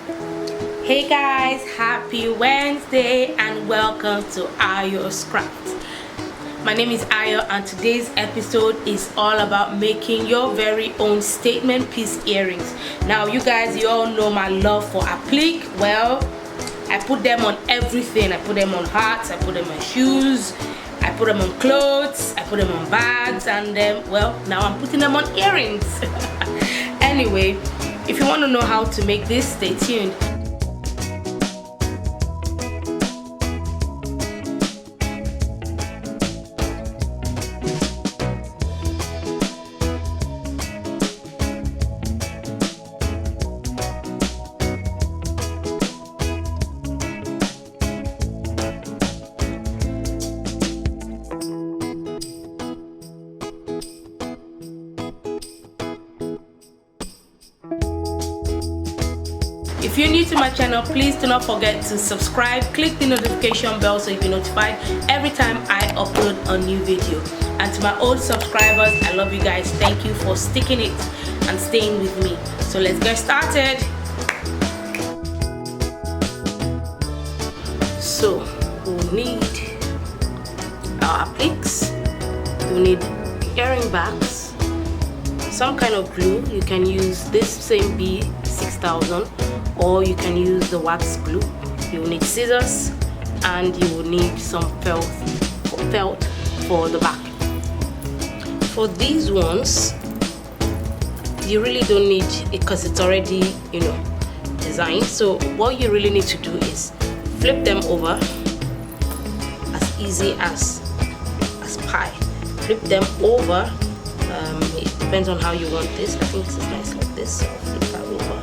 Hey guys, happy Wednesday and welcome to Ayo's Craft. My name is Ayo and today's episode is all about making your very own statement piece earrings. Now you guys, you all know my love for applique. Well, I put them on everything. I put them on hats, I put them on shoes, I put them on clothes, I put them on bags, and then, well, now I'm putting them on earrings. Anyway, if you want to know how to make this, stay tuned. If you're new to my channel, please do not forget to subscribe, click the notification bell so you'll be notified every time I upload a new video. And to my old subscribers, I love you guys. Thank you for sticking it and staying with me. So let's get started. So we'll need our appliques, we'll need earring backs, some kind of glue. You can use this same B6000 or you can use the wax glue. You will need scissors and you will need some felt for the back. For these ones, you really don't need it because it's already, designed. So what you really need to do is flip them over as easy as pie. Flip them over. It depends on how you want this. I think this is nice like this, so I'll flip that over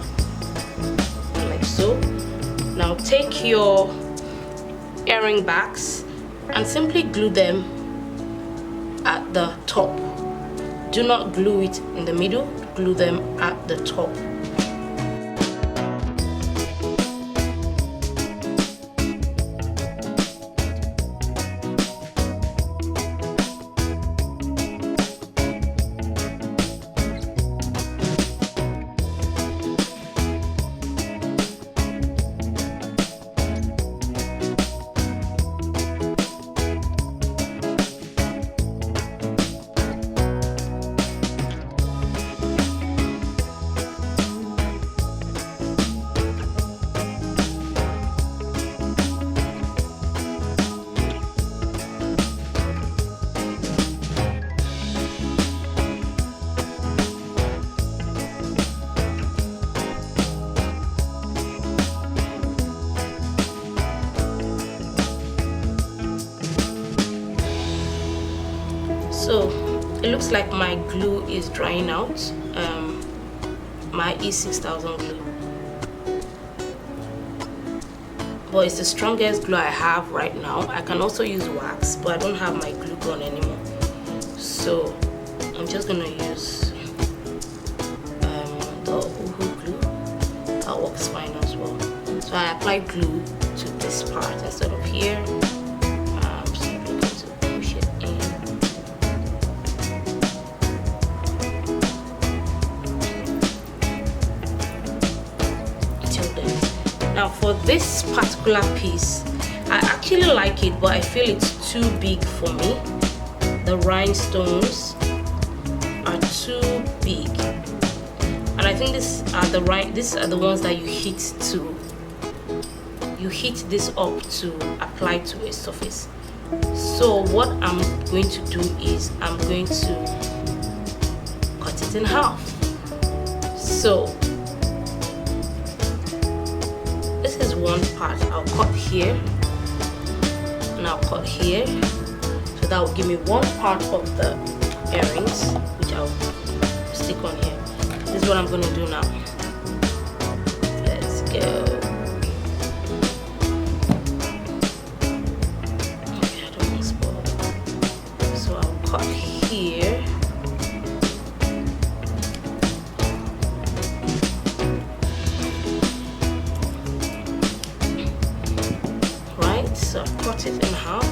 like so. Now take your earring backs and simply glue them at the top. Do not glue it in the middle, glue them at the top. So it looks like my glue is drying out, my E6000 glue, but it's the strongest glue I have right now. I can also use wax, but I don't have my glue gun anymore, so I'm just gonna use the Uhu glue. That works fine as well. So I apply glue to this part instead of here. Now for this particular piece, I actually like it, but I feel it's too big for me. The rhinestones are too big, and I think these are the ones that you heat this up to apply to a surface. So what I'm going to do is I'm going to cut it in half. So this is one part. I'll cut here and I'll cut here, so that will give me one part of the earrings, which I'll stick on here. This is what I'm going to do now. Let's go. Okay, I don't want to spoil. So I'll cut here. So I've cut it in half.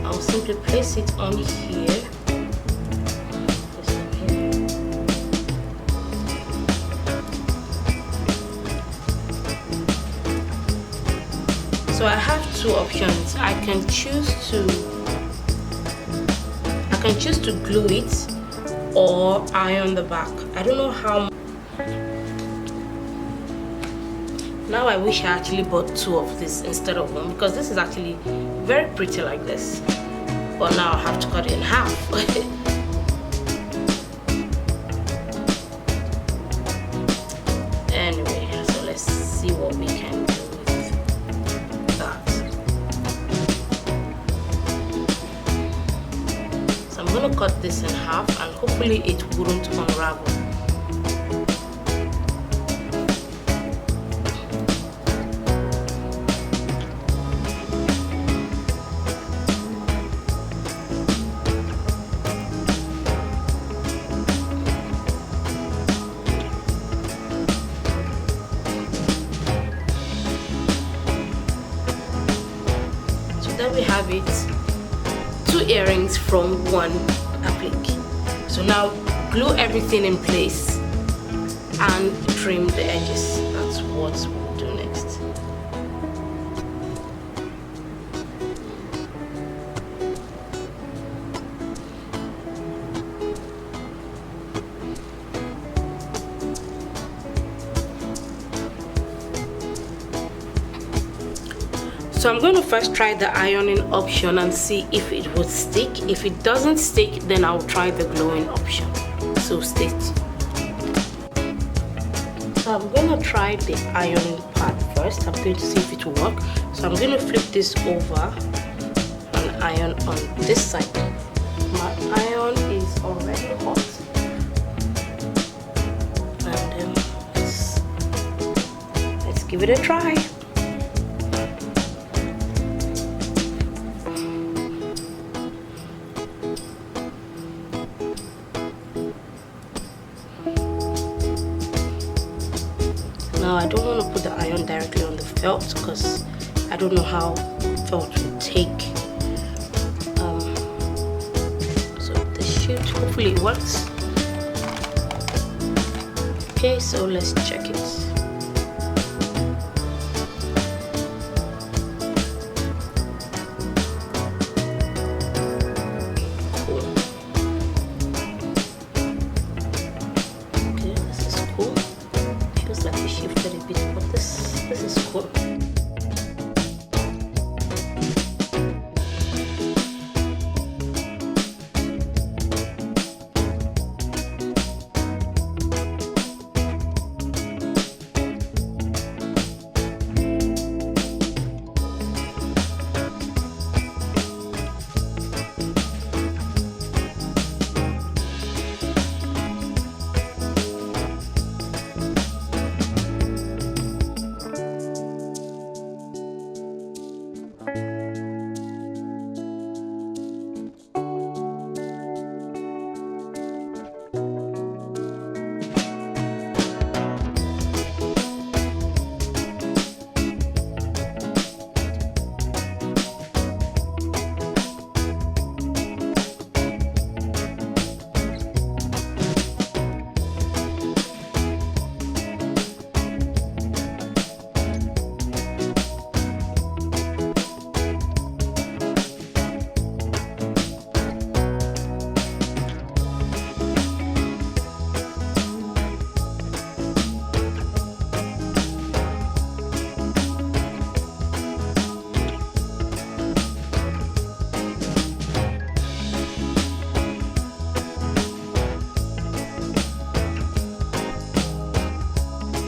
I'll simply place it on here. So I have two options. I can choose to glue it or iron the back. I don't know how. Now I wish I actually bought two of this instead of one, because this is actually very pretty like this, but now I have to cut it in half. Anyway, so let's see what we can do with that. So I'm going to cut this in half and hopefully it wouldn't unravel. There we have it, two earrings from one applique. So now glue everything in place and trim the edges. That's what we'll do next. So I'm going to first try the ironing option and see if it would stick. If it doesn't stick, then I'll try the gluing option. So stay tuned. So I'm going to try the ironing part first. I'm going to see if it will work. So I'm going to flip this over and iron on this side. My iron is already hot. And let's give it a try. Now I don't want to put the iron directly on the felt because I don't know how felt will take. So this should, hopefully it works. Okay, so let's check it. Shifted a bit, but this is cool.